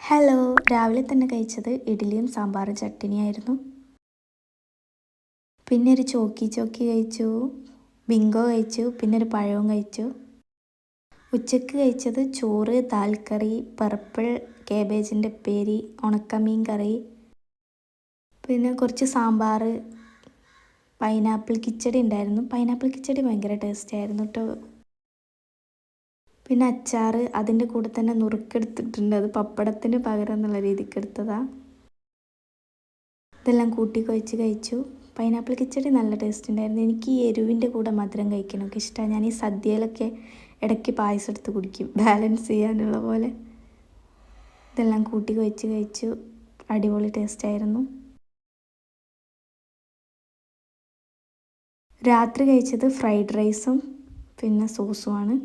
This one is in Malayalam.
ഹലോ, രാവിലെ തന്നെ കഴിച്ചത് ഇഡ്ഡലിയും സാമ്പാറും ചട്നിയായിരുന്നു. പിന്നെ ഒരു ചോക്കി കഴിച്ചു, ബിങ്കോ കഴിച്ചു, പിന്നെ ഒരു പഴവും കഴിച്ചു. ഉച്ചക്ക് കഴിച്ചത് ചോറ്, ദാൽ കറി, പർപ്പിൾ കേബേജിൻ്റെ ഉപ്പേരി, ഉണക്കമീൻ കറി, പിന്നെ കുറച്ച് സാമ്പാർ, പൈനാപ്പിൾ കിച്ചടി ഉണ്ടായിരുന്നു. പൈനാപ്പിൾ കിച്ചടി ഭയങ്കര ടേസ്റ്റ് ആയിരുന്നു കേട്ടോ. പിന്നെ അച്ചാർ, അതിൻ്റെ കൂടെ തന്നെ നുറുക്കെടുത്തിട്ടുണ്ട്. അത് പപ്പടത്തിന് പകരം എന്നുള്ള രീതിക്ക് എടുത്തതാണ്. ഇതെല്ലാം കൂട്ടി കുഴച്ച് കഴിച്ചു. പൈനാപ്പിൾ കിച്ചടി നല്ല ടേസ്റ്റ് ഉണ്ടായിരുന്നു. എനിക്ക് ഈ എരിവിൻ്റെ കൂടെ മധുരം കഴിക്കാനൊക്കെ ഇഷ്ടമാണ്. ഞാൻ ഈ സദ്യയിലൊക്കെ ഇടയ്ക്ക് പായസം എടുത്ത് കുടിക്കും, ബാലൻസ് ചെയ്യാനുള്ള പോലെ. ഇതെല്ലാം കൂട്ടി കുഴച്ച് കഴിച്ചു. അടിപൊളി ടേസ്റ്റായിരുന്നു. രാത്രി കഴിച്ചത് ഫ്രൈഡ് റൈസും പിന്നെ സോസുമാണ്.